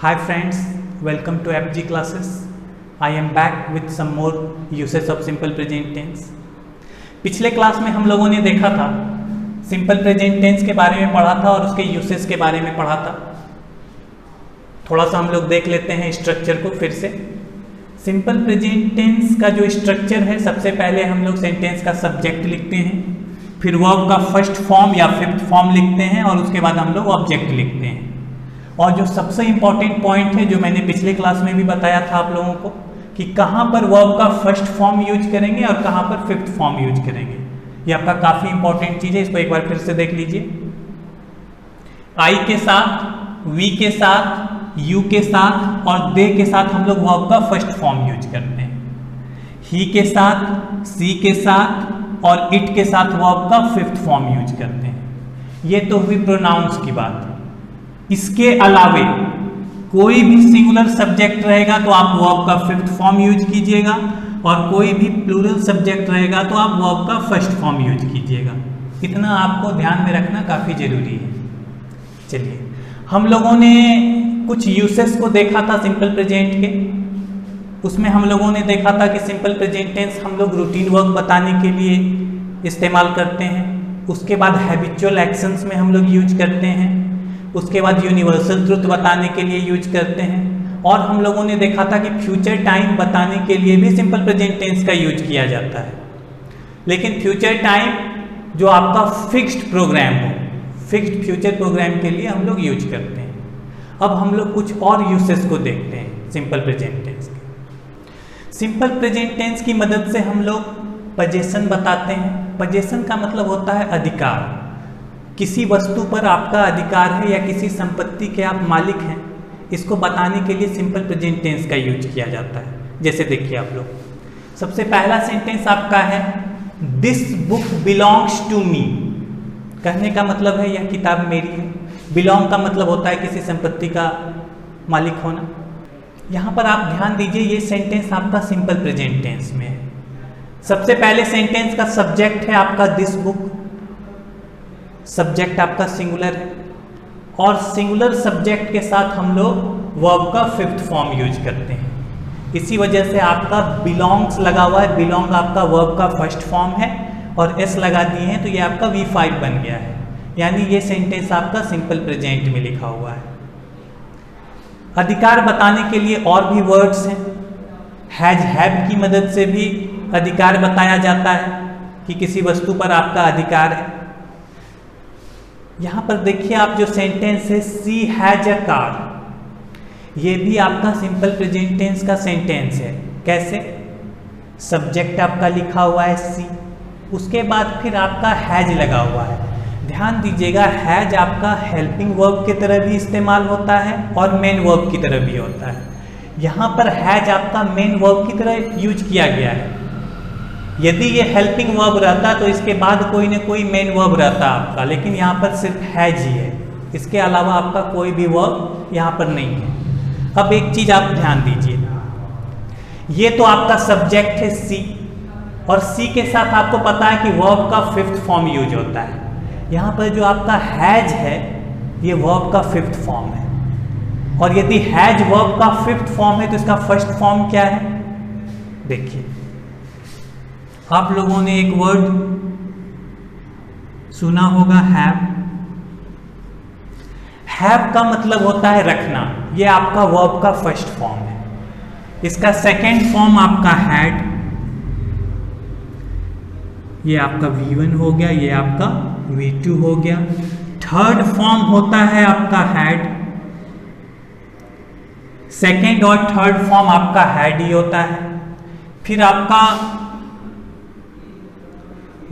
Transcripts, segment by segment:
Hi friends, welcome to FG classes. I am back with some more uses of simple present tense. पिछले class में हम लोगों ने देखा था सिंपल प्रेजेंट टेंस के बारे में पढ़ा था और उसके यूसेस के बारे में पढ़ा था। थोड़ा सा हम लोग देख लेते हैं स्ट्रक्चर को फिर से। सिंपल प्रेजेंट टेंस का जो स्ट्रक्चर है, सबसे पहले हम लोग सेंटेंस का सब्जेक्ट लिखते हैं, फिर वर्ब का फर्स्ट फॉर्म या फिफ्थ फॉर्म लिखते हैं और उसके बाद हम लोग ऑब्जेक्ट लिखते हैं। और जो सबसे इंपॉर्टेंट पॉइंट है जो मैंने पिछले क्लास में भी बताया था आप लोगों को कि कहाँ पर वर्ब का फर्स्ट फॉर्म यूज करेंगे और कहाँ पर फिफ्थ फॉर्म यूज करेंगे, ये आपका काफ़ी इंपॉर्टेंट चीज़ है। इसको एक बार फिर से देख लीजिए। आई के साथ, वी के साथ, यू के साथ और दे के साथ हम लोग वर्ब का फर्स्ट फॉर्म यूज करते हैं। ही के साथ, सी के साथ और इट के साथ वर्ब का फिफ्थ फॉर्म यूज करते हैं। ये तो हुई प्रोनाउंस की बात। इसके अलावे कोई भी सिंगुलर सब्जेक्ट रहेगा तो आप वर्ब का फिफ्थ फॉर्म यूज कीजिएगा और कोई भी प्लूरल सब्जेक्ट रहेगा तो आप वर्ब का फर्स्ट फॉर्म यूज कीजिएगा। इतना आपको ध्यान में रखना काफ़ी ज़रूरी है। चलिए, हम लोगों ने कुछ यूसेस को देखा था सिंपल प्रेजेंट के। उसमें हम लोगों ने देखा था कि सिंपल प्रेजेंट टेंस हम लोग रूटीन वर्क बताने के लिए इस्तेमाल करते हैं। उसके बाद हैबिचुअल एक्शंस में हम लोग यूज करते हैं। उसके बाद यूनिवर्सल ट्रुथ बताने के लिए यूज करते हैं। और हम लोगों ने देखा था कि फ्यूचर टाइम बताने के लिए भी सिंपल प्रेजेंट टेंस का यूज किया जाता है। लेकिन फ्यूचर टाइम जो आपका फिक्स्ड प्रोग्राम हो, फिक्स्ड फ्यूचर प्रोग्राम के लिए हम लोग यूज करते हैं। अब हम लोग कुछ और यूसेस को देखते हैं सिंपल प्रेजेंट टेंस के। सिंपल प्रेजेंट टेंस की मदद से हम लोग पोजीशन बताते हैं। पोजीशन का मतलब होता है अधिकार। किसी वस्तु पर आपका अधिकार है या किसी संपत्ति के आप मालिक हैं, इसको बताने के लिए सिंपल प्रेजेंट टेंस का यूज किया जाता है। जैसे देखिए आप लोग, सबसे पहला सेंटेंस आपका है this book belongs to me. कहने का मतलब है यह किताब मेरी है। बिलोंग का मतलब होता है किसी संपत्ति का मालिक होना। यहाँ पर आप ध्यान दीजिए, ये सेंटेंस आपका सिंपल प्रेजेंट टेंस में है। सबसे पहले सेंटेंस का सब्जेक्ट है आपका दिस बुक। सब्जेक्ट आपका सिंगुलर है और सिंगुलर सब्जेक्ट के साथ हम लोग वर्ब का फिफ्थ फॉर्म यूज करते हैं। इसी वजह से आपका बिलोंग्स लगा हुआ है। बिलोंग आपका वर्ब का फर्स्ट फॉर्म है और एस लगा दिए हैं तो ये आपका V5 बन गया है। यानी ये सेंटेंस आपका सिंपल प्रेजेंट में लिखा हुआ है। अधिकार बताने के लिए और भी वर्ड्स हैं। हैज, हैव की मदद से भी अधिकार बताया जाता है कि किसी वस्तु पर आपका अधिकार है। यहाँ पर देखिए आप, जो सेंटेंस है सी हैज अ कार, ये भी आपका सिंपल प्रेजेंट टेंस का सेंटेंस है। कैसे? सब्जेक्ट आपका लिखा हुआ है सी, उसके बाद फिर आपका हैज लगा हुआ है। ध्यान दीजिएगा, हैज आपका हेल्पिंग वर्ब की तरह भी इस्तेमाल होता है और मेन वर्ब की तरह भी होता है। यहाँ पर हैज आपका मेन वर्ब की तरह यूज किया गया है। यदि ये हेल्पिंग वर्ब रहता तो इसके बाद कोई न कोई मेन वर्ब रहता आपका, लेकिन यहाँ पर सिर्फ हैज ही है। इसके अलावा आपका कोई भी वर्ब यहाँ पर नहीं है। अब एक चीज़ आप ध्यान दीजिए, ये तो आपका सब्जेक्ट है सी और सी के साथ आपको पता है कि वर्ब का फिफ्थ फॉर्म यूज होता है। यहाँ पर जो आपका हैज है ये वर्ब का फिफ्थ फॉर्म है। और यदि हैज वर्ब का फिफ्थ फॉर्म है तो इसका फर्स्ट फॉर्म क्या है? देखिए, आप लोगों ने एक वर्ड सुना होगा हैव। हैव का मतलब होता है रखना। ये आपका वर्ब का फर्स्ट फॉर्म है। इसका सेकंड फॉर्म आपका हैड, ये आपका V1 हो गया, ये आपका V2 हो गया। थर्ड फॉर्म होता है आपका हैड। सेकंड और थर्ड फॉर्म आपका हैड ही होता है। फिर आपका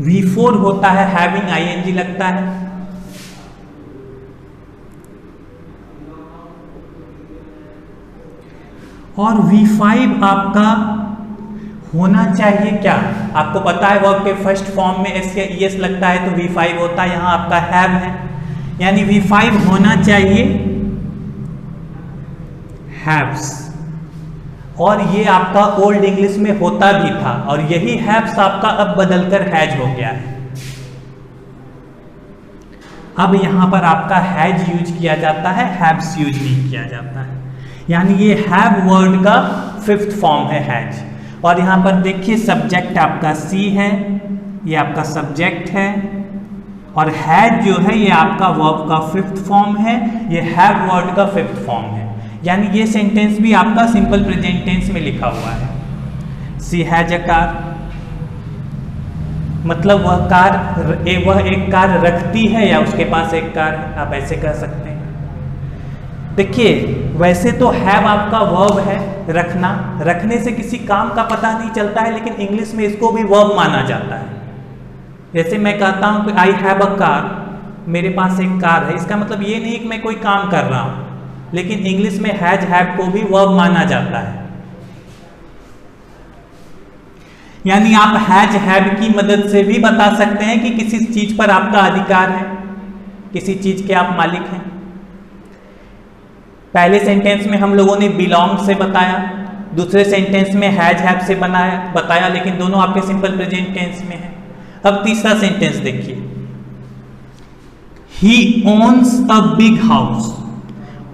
V4 होता है हैविंग, ING लगता है। और V5 आपका होना चाहिए क्या? आपको पता है वर्ब के फर्स्ट फॉर्म में एस या ES लगता है तो V5 होता है। यहाँ आपका हैव है, यानी V5 होना चाहिए हैव्स। और ये आपका ओल्ड इंग्लिश में होता भी था और यही हैव्स आपका अब बदलकर हैज हो गया है। अब यहाँ पर आपका हैज यूज किया जाता है, हैव्स यूज नहीं किया जाता है। यानी ये हैव वर्ड का फिफ्थ फॉर्म है हैज। और यहाँ पर देखिए सब्जेक्ट आपका सी है, ये आपका सब्जेक्ट है, और हैज जो है ये आपका वर्ब का फिफ्थ फॉर्म है, ये हैव वर्ड का फिफ्थ फॉर्म है। यानी ये सेंटेंस भी आपका सिंपल प्रेजेंट टेंस में लिखा हुआ है। सी हैज अ कार, मतलब वह एक कार रखती है या उसके पास एक कार है, आप ऐसे कह सकते हैं। देखिए वैसे तो हैव आपका वर्ब है रखना, रखने से किसी काम का पता नहीं चलता है, लेकिन इंग्लिश में इसको भी वर्ब माना जाता है। जैसे मैं कहता हूँ कि आई हैव अ कार, मेरे पास एक कार है, इसका मतलब ये नहीं कि मैं कोई काम कर रहा हूँ, लेकिन इंग्लिश में हैज हैव को भी वर्ब माना जाता है। यानी आप हैज हैव की मदद से भी बता सकते हैं कि किसी चीज पर आपका अधिकार है, किसी चीज के आप मालिक हैं। पहले सेंटेंस में हम लोगों ने बिलोंग से बताया, दूसरे सेंटेंस में हैज हैव से बताया, लेकिन दोनों आपके सिंपल प्रेजेंट टेंस में है। अब तीसरा सेंटेंस देखिए, he owns a big house.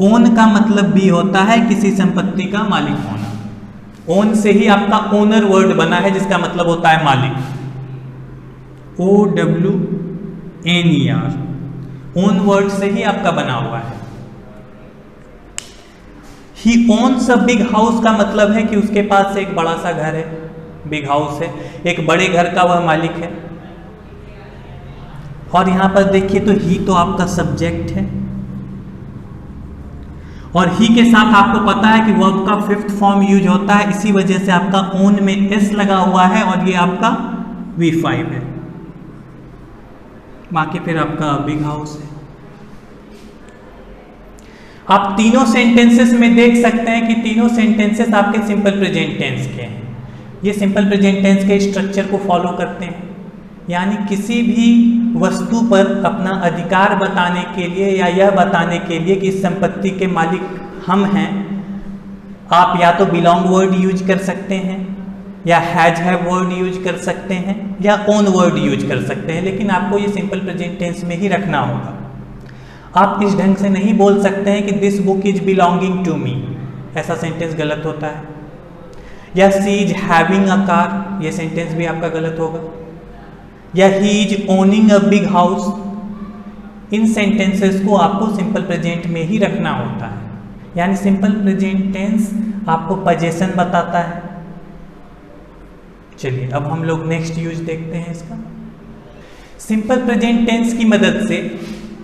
Own का मतलब भी होता है किसी संपत्ति का मालिक होना। ओन से ही आपका ओनर वर्ड बना है, जिसका मतलब होता है मालिक, OWNER, ओन वर्ड से ही आपका बना हुआ है। ही ओन्स अ बिग हाउस का मतलब है कि उसके पास एक बड़ा सा घर है, बिग हाउस है, एक बड़े घर का वह मालिक है। और यहां पर देखिए तो ही तो आपका सब्जेक्ट है, और ही के साथ आपको पता है कि वर्ब का फिफ्थ फॉर्म यूज होता है, इसी वजह से आपका ओन में एस लगा हुआ है और ये आपका V5 है। बाकी फिर आपका बिग हाउस है। आप तीनों सेंटेंसेस में देख सकते हैं कि तीनों सेंटेंसेस आपके सिंपल प्रेजेंट टेंस के हैं। ये सिंपल प्रेजेंट टेंस के स्ट्रक्चर को फॉलो करते हैं, यानी किसी भी वस्तु पर अपना अधिकार बताने के लिए या यह बताने के लिए कि इस संपत्ति के मालिक हम हैं, आप या तो बिलोंग वर्ड यूज कर सकते हैं, या हैज हैव वर्ड यूज कर सकते हैं, या ओन वर्ड यूज कर सकते हैं, लेकिन आपको ये सिंपल प्रेजेंट टेंस में ही रखना होगा। आप इस ढंग से नहीं बोल सकते हैं कि this book is belonging to me, ऐसा सेंटेंस गलत होता है। या she is having a car, ये सेंटेंस भी आपका गलत होगा। या he is owning a big house, इन सेंटेंसेस को आपको सिंपल प्रेजेंट में ही रखना होता है। यानी सिंपल प्रेजेंट टेंस आपको पोजीशन बताता है। चलिए अब हम लोग नेक्स्ट यूज देखते हैं इसका। सिंपल प्रेजेंट टेंस की मदद से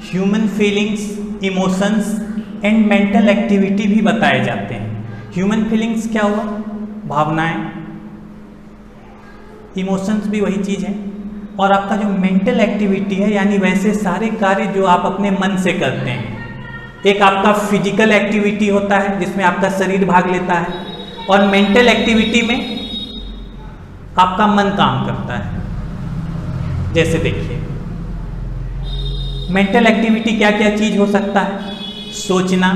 human feelings, emotions and mental activity भी बताए जाते हैं। ह्यूमन फीलिंग्स क्या हुआ? भावनाएं। इमोशंस भी वही चीज़ है। और आपका जो मेंटल एक्टिविटी है, यानी वैसे सारे कार्य जो आप अपने मन से करते हैं। एक आपका फिजिकल एक्टिविटी होता है जिसमें आपका शरीर भाग लेता है, और मेंटल एक्टिविटी में आपका मन काम करता है। जैसे देखिए मेंटल एक्टिविटी क्या क्या चीज़ हो सकता है? सोचना,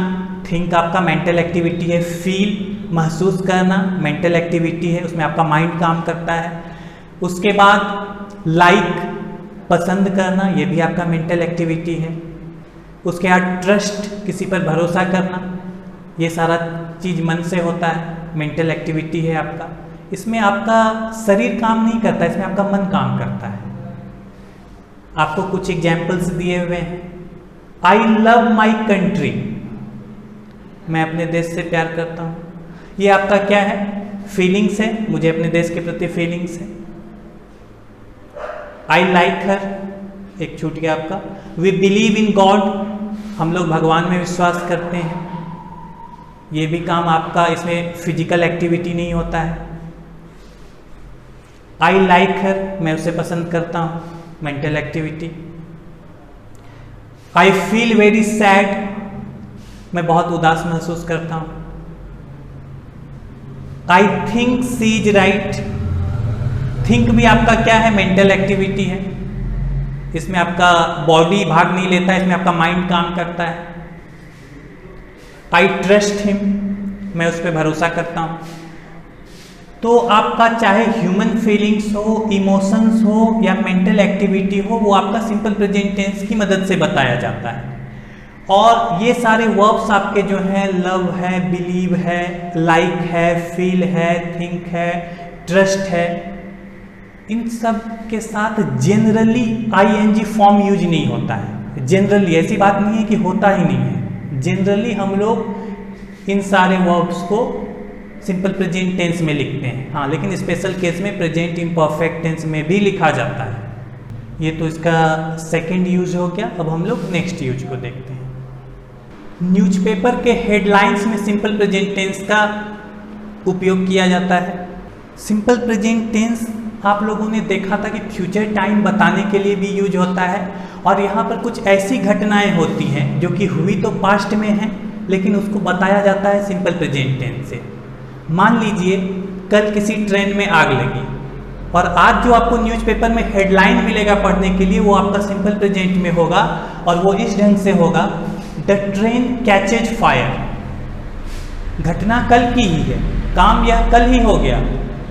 थिंक आपका मेंटल एक्टिविटी है। फील, महसूस करना मेंटल एक्टिविटी है, उसमें आपका माइंड काम करता है। उसके बाद लाइक, पसंद करना, ये भी आपका मेंटल एक्टिविटी है। उसके बाद ट्रस्ट, किसी पर भरोसा करना, ये सारा चीज़ मन से होता है, मेंटल एक्टिविटी है आपका। इसमें आपका शरीर काम नहीं करता, इसमें आपका मन काम करता है। आपको कुछ एग्जाम्पल्स दिए हुए हैं। आई लव माई कंट्री, मैं अपने देश से प्यार करता हूँ। ये आपका क्या है? फीलिंग्स है, मुझे अपने देश के प्रति फीलिंग्स है। आई लाइक हर, एक छूट गया आपका। वी बिलीव इन गॉड, हम लोग भगवान में विश्वास करते हैं, ये भी काम आपका, इसमें फिजिकल एक्टिविटी नहीं होता है। आई लाइक हर, मैं उसे पसंद करता हूँ, mental activity. I feel very sad, मैं बहुत उदास महसूस करता हूँ। I think she is right, think भी आपका क्या है? मेंटल एक्टिविटी है, इसमें आपका बॉडी भाग नहीं लेता है, इसमें आपका माइंड काम करता है। आई ट्रस्ट हिम, मैं उस पर भरोसा करता हूँ। तो आपका चाहे ह्यूमन फीलिंग्स हो, इमोशंस हो या मेंटल एक्टिविटी हो, वो आपका सिंपल प्रेजेंट टेंस की मदद से बताया जाता है। और ये सारे वर्ब्स आपके जो हैं लव है, बिलीव है, लाइक है, फील है, थिंक है, ट्रस्ट है, इन सब के साथ जनरली आईएनजी फॉर्म यूज नहीं होता है। जनरली ऐसी बात नहीं है कि होता ही नहीं है, जनरली हम लोग इन सारे वर्ब्स को सिंपल प्रेजेंट टेंस में लिखते हैं। हाँ, लेकिन स्पेशल केस में प्रेजेंट इम्परफेक्ट टेंस में भी लिखा जाता है। ये तो इसका सेकंड यूज हो गया। अब हम लोग नेक्स्ट यूज को देखते हैं। न्यूज़पेपर के हेडलाइंस में सिंपल प्रेजेंट टेंस का उपयोग किया जाता है। सिंपल प्रेजेंट टेंस आप लोगों ने देखा था कि फ्यूचर टाइम बताने के लिए भी यूज होता है, और यहाँ पर कुछ ऐसी घटनाएं होती हैं जो कि हुई तो पास्ट में हैं, लेकिन उसको बताया जाता है सिंपल प्रेजेंट टेंस से। मान लीजिए कल किसी ट्रेन में आग लगी, और आज जो आपको न्यूज़पेपर में हेडलाइन मिलेगा पढ़ने के लिए वो आपका सिंपल प्रेजेंट में होगा, और वो इस ढंग से होगा, द ट्रेन कैचेज फायर। घटना कल की ही है, काम यह कल ही हो गया,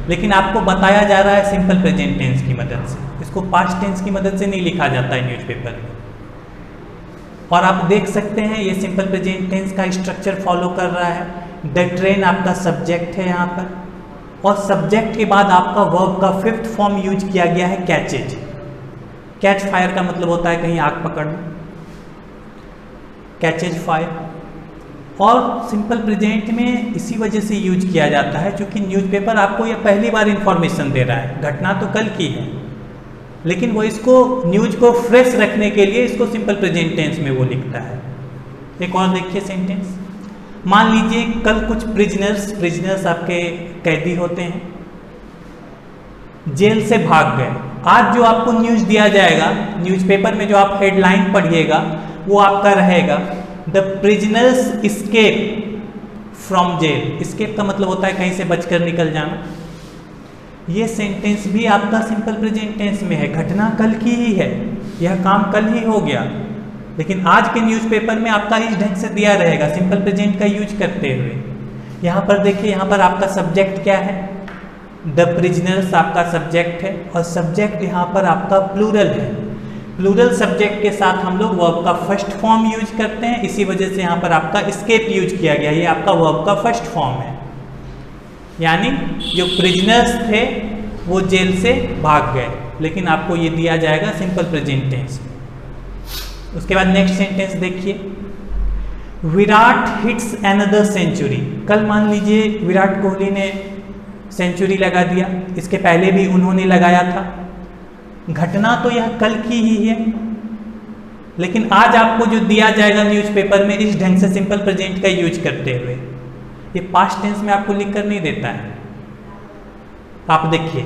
लेकिन आपको बताया जा रहा है सिंपल प्रेजेंट टेंस की मदद से। इसको पास्ट टेंस की मदद से नहीं लिखा जाता है न्यूज़पेपर में। और आप देख सकते हैं ये सिंपल प्रेजेंट टेंस का स्ट्रक्चर फॉलो कर रहा है। द ट्रेन आपका सब्जेक्ट है यहाँ पर, और सब्जेक्ट के बाद आपका वर्ब का फिफ्थ फॉर्म यूज किया गया है कैचेज। कैच फायर का मतलब होता है कहीं आग पकड़ना, कैचेज फायर। और सिंपल प्रेजेंट में इसी वजह से यूज किया जाता है क्योंकि न्यूज़पेपर आपको यह पहली बार इंफॉर्मेशन दे रहा है। घटना तो कल की है, लेकिन वो इसको न्यूज को फ्रेश रखने के लिए इसको सिंपल प्रेजेंट टेंस में वो लिखता है। एक और देखिए सेंटेंस। मान लीजिए कल कुछ प्रिजनर्स आपके कैदी होते हैं, जेल से भाग गए। आज जो आपको न्यूज दिया जाएगा, न्यूज़पेपर में जो आप हेडलाइन पढ़िएगा वो आपका रहेगा, the prisoners escape from jail. Escape का मतलब होता है कहीं से बचकर निकल जाना। ये सेंटेंस भी आपका सिंपल प्रेजेंट टेंस में है। घटना कल की ही है, यह काम कल ही हो गया, लेकिन आज के न्यूज़पेपर में आपका इस ढंग से दिया रहेगा सिंपल प्रेजेंट का यूज करते हुए। यहाँ पर देखिए, यहाँ पर आपका सब्जेक्ट क्या है, द प्रिजनर्स आपका सब्जेक्ट है, और सब्जेक्ट यहाँ पर आपका प्लूरल है। प्लूरल सब्जेक्ट के साथ हम लोग वर्ब का फर्स्ट फॉर्म यूज करते हैं, इसी वजह से यहाँ पर आपका एस्केप यूज किया गया। ये आपका वर्ब का फर्स्ट फॉर्म है, यानी जो प्रिजनर्स थे वो जेल से भाग गए, लेकिन आपको ये दिया जाएगा सिंपल प्रेजेंट टेंस। उसके बाद नेक्स्ट सेंटेंस देखिए, विराट हिट्स अनदर सेंचुरी। कल मान लीजिए विराट कोहली ने सेंचुरी लगा दिया, इसके पहले भी उन्होंने लगाया था। घटना तो यह कल की ही है, लेकिन आज आपको जो दिया जाएगा न्यूज़पेपर में इस ढंग से सिंपल प्रेजेंट का यूज करते हुए, ये पास्ट टेंस में आपको लिख कर नहीं देता है। आप देखिए,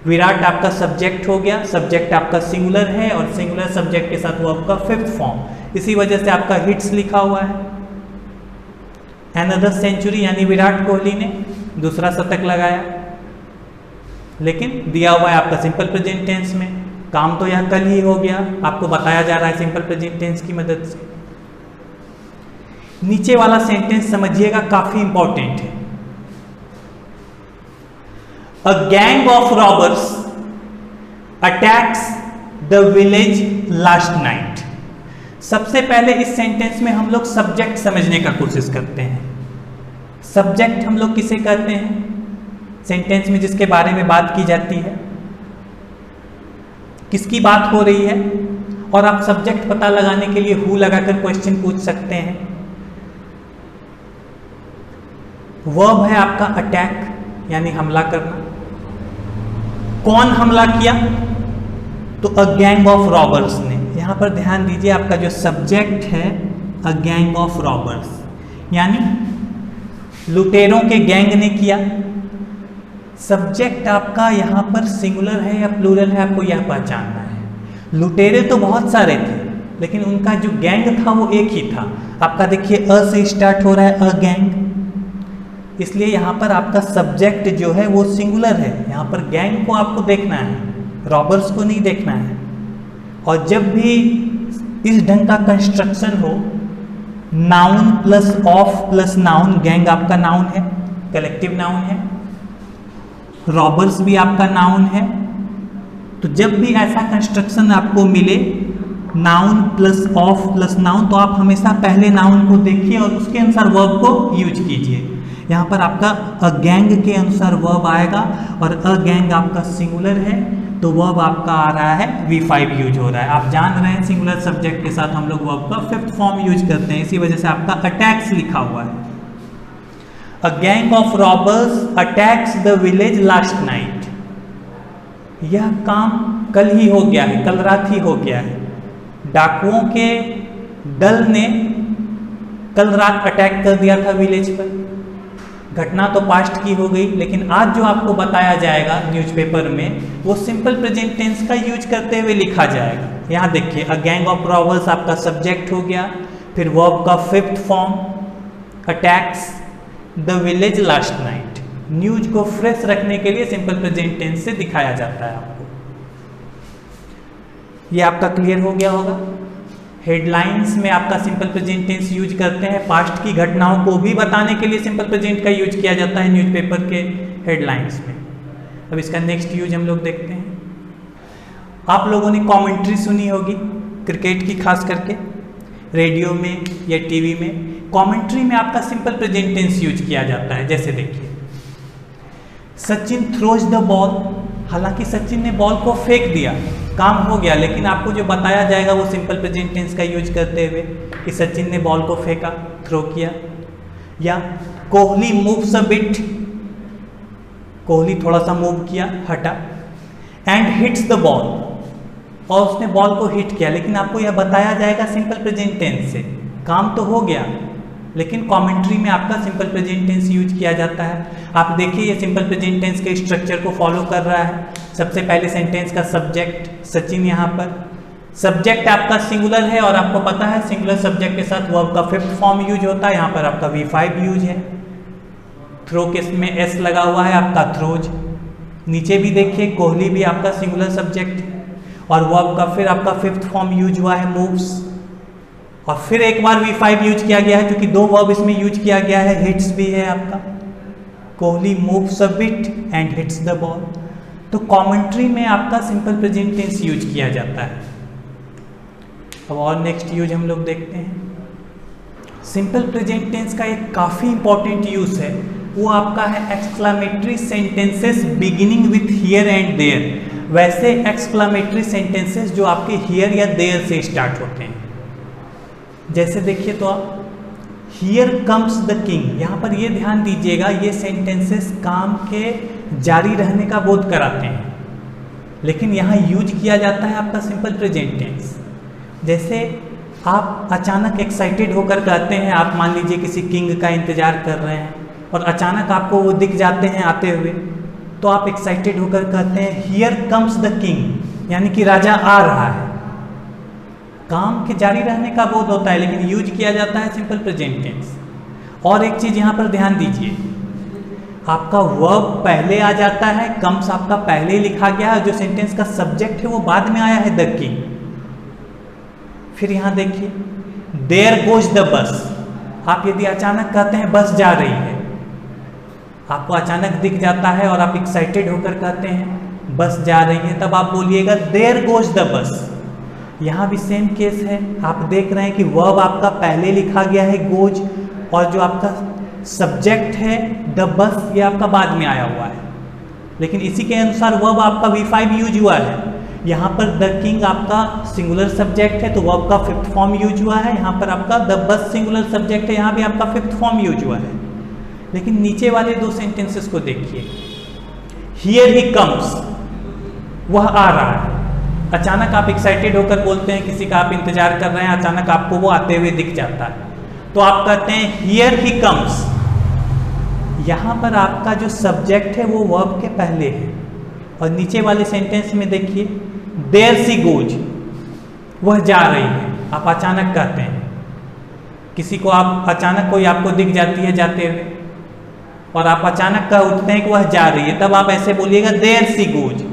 विराट आपका सब्जेक्ट हो गया, सब्जेक्ट आपका सिंगुलर है, और सिंगुलर सब्जेक्ट के साथ वो आपका फिफ्थ फॉर्म, इसी वजह से आपका हिट्स लिखा हुआ है। अनदर सेंचुरी यानी विराट कोहली ने दूसरा शतक लगाया, लेकिन दिया हुआ है आपका सिंपल प्रेजेंट टेंस में। काम तो यह कल ही हो गया, आपको बताया जा रहा है सिंपल प्रेजेंट टेंस की मदद से। नीचे वाला सेंटेंस समझिएगा, काफी इंपॉर्टेंट है। A gang of robbers attacks the village last night। सबसे पहले इस सेंटेंस में हम लोग सब्जेक्ट समझने का कोशिश करते हैं। सब्जेक्ट हम लोग किसे कहते हैं? सेंटेंस में जिसके बारे में बात की जाती है, किसकी बात हो रही है, और आप सब्जेक्ट पता लगाने के लिए हु लगाकर क्वेश्चन पूछ सकते हैं। वर्ब है आपका अटैक, यानी हमला करना। कौन हमला किया? तो अ गैंग ऑफ रॉबर्स ने। यहां पर ध्यान दीजिए, आपका जो सब्जेक्ट है अ गैंग ऑफ रॉबर्स, यानी लुटेरों के गैंग ने किया। सब्जेक्ट आपका यहां पर सिंगुलर है या प्लूरल है, आपको यह पहचानना है। लुटेरे तो बहुत सारे थे, लेकिन उनका जो गैंग था वो एक ही था। आपका देखिए अ से स्टार्ट हो रहा है, अ गैंग, इसलिए यहाँ पर आपका सब्जेक्ट जो है वो सिंगुलर है। यहाँ पर गैंग को आपको देखना है, रॉबर्स को नहीं देखना है। और जब भी इस ढंग का कंस्ट्रक्शन हो, noun plus of plus noun, gang आपका नाउन है, कलेक्टिव नाउन है, रॉबर्स भी आपका नाउन है, तो जब भी ऐसा कंस्ट्रक्शन आपको मिले noun plus of plus noun, तो आप हमेशा पहले नाउन को देखिए और उसके अनुसार वर्ब को यूज कीजिए। यहाँ पर आपका अ गैंग के अनुसार वर्ब आएगा और अ गैंग आपका सिंगुलर है तो वर्ब आपका आ रहा है V5 यूज हो रहा है। आप जान रहे हैं सिंगुलर सब्जेक्ट के साथ हम लोग वर्ब का फिफ्थ फॉर्म यूज करते हैं, इसी वजह से आपका अटैक्स लिखा हुआ है। A gang of robbers attacks the village last night. यह काम कल ही हो गया है, कल रात ही हो गया है। डाकुओं के दल ने कल रात अटैक कर दिया था विलेज पर। घटना तो पास्ट की हो गई, लेकिन आज जो आपको बताया जाएगा न्यूज़पेपर में वो सिंपल प्रेजेंट टेंस का यूज करते हुए लिखा जाएगा। यहाँ देखिए अ गैंग ऑफ रॉबर्स आपका सब्जेक्ट हो गया, फिर वर्ब का fifth form attacks the village last night. News को फ्रेश रखने के लिए सिंपल प्रेजेंट टेंस से दिखाया जाता है आपको। ये आपका क्लियर हो गया होगा। हेडलाइंस में आपका सिंपल प्रेजेंट टेंस यूज करते हैं, पास्ट की घटनाओं को भी बताने के लिए सिंपल प्रेजेंट का यूज किया जाता है न्यूज़पेपर के हेडलाइंस में। अब इसका नेक्स्ट यूज हम लोग देखते हैं। आप लोगों ने कमेंट्री सुनी होगी क्रिकेट की, खास करके रेडियो में या टीवी में। कमेंट्री में आपका सिंपल प्रेजेंट टेंस यूज किया जाता है। जैसे देखिए सचिन थ्रोज द बॉल, हालांकि सचिन ने बॉल को फेंक दिया, काम हो गया, लेकिन आपको जो बताया जाएगा वो सिंपल प्रेजेंट टेंस का यूज करते हुए कि सचिन ने बॉल को फेंका, थ्रो किया। या Kohli moves a bit, Kohli थोड़ा सा मूव किया, हटा। एंड हिट्स द बॉल, और उसने बॉल को हिट किया, लेकिन आपको यह बताया जाएगा सिंपल प्रेजेंट टेंस से। काम तो हो गया, लेकिन कमेंट्री में आपका सिंपल प्रेजेंट टेंस यूज किया जाता है। आप देखिए ये सिंपल प्रेजेंट टेंस के स्ट्रक्चर को फॉलो कर रहा है। सबसे पहले सेंटेंस का सब्जेक्ट सचिन, यहाँ पर सब्जेक्ट आपका सिंगुलर है और आपको पता है सिंगुलर सब्जेक्ट के साथ वर्ब का फिफ्थ फॉर्म यूज होता है। यहाँ पर आपका V5 यूज है। थ्रो के में S लगा हुआ है, आपका थ्रोज। नीचे भी देखिए कोहली भी आपका सिंगुलर सब्जेक्ट है और वर्ब का फिर आपका फिफ्थ फॉर्म यूज हुआ है मूव्स, और फिर एक बार V5 यूज किया गया है क्योंकि दो वर्ब इसमें यूज किया गया है। हिट्स भी है आपका, Kohli moves a bit and hits the ball. तो कमेंट्री में आपका सिंपल प्रेजेंट टेंस यूज किया जाता है। अब और नेक्स्ट यूज हम लोग देखते हैं। सिंपल प्रेजेंट टेंस का एक काफ़ी इंपॉर्टेंट यूज है, वो आपका है exclamatory sentences beginning with here and there. वैसे एक्सक्लामेटरी सेंटेंसेस जो आपके हियर या देयर से स्टार्ट होते हैं। जैसे देखिए तो आप हियर कम्स द किंग, यहाँ पर ये ध्यान दीजिएगा ये सेंटेंसेस काम के जारी रहने का बोध कराते हैं, लेकिन यहाँ यूज किया जाता है आपका सिंपल प्रेजेंट टेंस। जैसे आप अचानक एक्साइटेड होकर कहते हैं, आप मान लीजिए किसी किंग का इंतजार कर रहे हैं और अचानक आपको वो दिख जाते हैं आते हुए, तो आप एक्साइटेड होकर कहते हैं हियर कम्स द किंग, यानी कि राजा आ रहा है। काम के जारी रहने का बोध होता है, लेकिन यूज किया जाता है सिंपल प्रेजेंट टेंस। और एक चीज़ यहाँ पर ध्यान दीजिए, आपका वर्ब पहले आ जाता है, कम्स आपका पहले ही लिखा गया है, जो सेंटेंस का सब्जेक्ट है वो बाद में आया है द किंग। फिर यहाँ देखिए देयर गोज द बस, आप यदि अचानक कहते हैं बस जा रही है, आपको अचानक दिख जाता है और आप एक्साइटेड होकर कहते हैं बस जा रही है, तब आप बोलिएगा देयर गोज द बस। यहाँ भी सेम केस है, आप देख रहे हैं कि वर्ब आपका पहले लिखा गया है गोज, और जो आपका सब्जेक्ट है द बस ये आपका बाद में आया हुआ है, लेकिन इसी के अनुसार वर्ब आपका V5 यूज हुआ है। यहाँ पर द किंग आपका सिंगुलर सब्जेक्ट है तो वर्ब का फिफ्थ फॉर्म यूज हुआ है। यहाँ पर आपका द बस सिंगुलर सब्जेक्ट है, यहाँ भी आपका फिफ्थ फॉर्म यूज हुआ है। लेकिन नीचे वाले दो सेंटेंसेस को देखिए, हियर ही कम्स, वह आ रहा है। अचानक आप एक्साइटेड होकर बोलते हैं, किसी का आप इंतजार कर रहे हैं, अचानक आपको वो आते हुए दिख जाता है, तो आप कहते हैं हियर ही कम्स। यहाँ पर आपका जो सब्जेक्ट है वो वर्ब के पहले है, और नीचे वाले सेंटेंस में देखिए देयर सी गोज, वह जा रही है। आप अचानक कहते हैं, किसी को आप अचानक कोई आपको दिख जाती है जाते हुए और आप अचानक कह उठते हैं कि वह जा रही है, तब आप ऐसे बोलिएगा देयर सी गोज,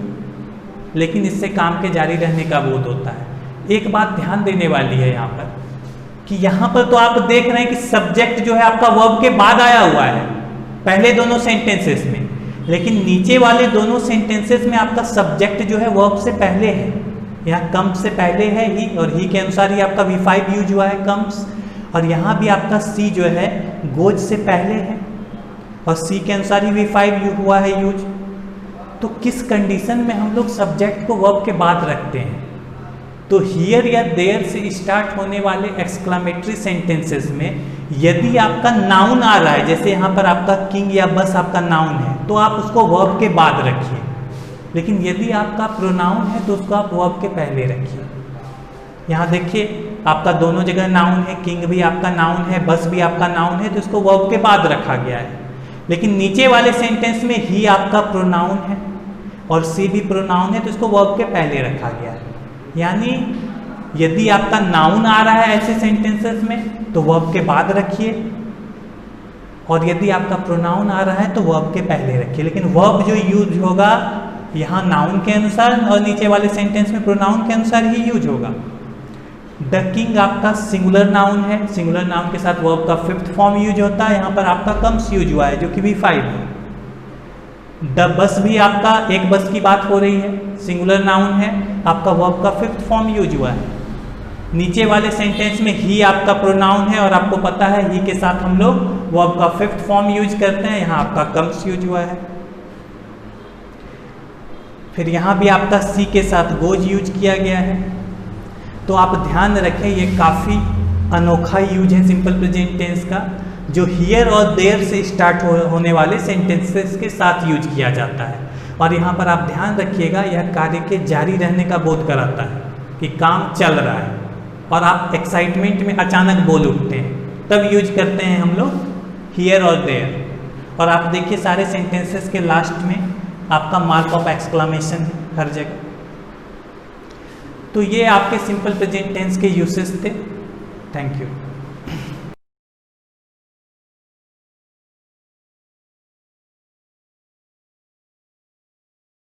लेकिन इससे काम के जारी रहने का बोध होता है। एक बात ध्यान देने वाली है यहाँ पर कि यहाँ पर तो आप देख रहे हैं कि सब्जेक्ट जो है आपका वर्ब के बाद आया हुआ है पहले दोनों सेंटेंसेस में, लेकिन नीचे वाले दोनों सेंटेंसेस में आपका सब्जेक्ट जो है वर्ब से पहले है। यहाँ कम्स से पहले है ही, और ही के अनुसार ही आपका V5 यूज हुआ है कम्स। और यहाँ भी आपका सी जो है गोज से पहले है, और सी के अनुसार ही V5 हुआ है यूज। तो किस कंडीशन में हम लोग सब्जेक्ट को वर्ब के बाद रखते हैं? तो हियर या देयर से स्टार्ट होने वाले एक्सक्लामेटरी सेंटेंसेस में यदि आपका नाउन आ रहा है, जैसे यहाँ पर आपका किंग या बस आपका नाउन है, तो आप उसको वर्ब के बाद रखिए। लेकिन यदि आपका प्रोनाउन है तो उसको आप वर्ब के पहले रखिए। यहाँ देखिए आपका दोनों जगह नाउन है, किंग भी आपका नाउन है, बस भी आपका नाउन है, तो इसको वर्ब के बाद रखा गया है। लेकिन नीचे वाले सेंटेंस में ही आपका प्रोनाउन है और सी भी प्रोनाउन है, तो इसको वर्ब के पहले रखा गया है। यानी यदि आपका नाउन आ रहा है ऐसे सेंटेंसेस में तो वर्ब के बाद रखिए, और यदि आपका प्रोनाउन आ रहा है तो वर्ब के पहले रखिए। लेकिन वर्ब जो यूज होगा यहाँ नाउन के अनुसार और नीचे वाले सेंटेंस में प्रोनाउन के अनुसार ही यूज होगा। द किंग आपका सिंगुलर नाउन है, सिंगुलर नाउन के साथ वर्ब का 5th फॉर्म यूज होता है, यहाँ पर आपका कम्स यूज हुआ है जो कि V5 है। द बस भी आपका एक बस की बात हो रही है, सिंगुलर नाउन है, आपका वर्ब का 5th फॉर्म यूज हुआ है। नीचे वाले सेंटेंस में ही आपका प्रोनाउन है और आपको पता है ही के साथ हम लोग वर्ब का 5th फॉर्म यूज करते हैं, यहाँ आपका कम्स यूज हुआ है। फिर यहाँ भी आपका सी के साथ गोज यूज किया गया है। तो आप ध्यान रखें ये काफ़ी अनोखा यूज है सिंपल प्रेजेंट टेंस का, जो हियर और देयर से स्टार्ट होने वाले सेंटेंसेस के साथ यूज किया जाता है। और यहाँ पर आप ध्यान रखिएगा यह कार्य के जारी रहने का बोध कराता है कि काम चल रहा है, और आप एक्साइटमेंट में अचानक बोल उठते हैं, तब यूज करते हैं हम लोग हियर और देयर। और आप देखिए सारे सेंटेंसेस के लास्ट में आपका मार्क ऑफ एक्सक्लामेशन है हर जगह। तो ये आपके सिंपल प्रेजेंट टेंस के यूसेस थे। Thank you.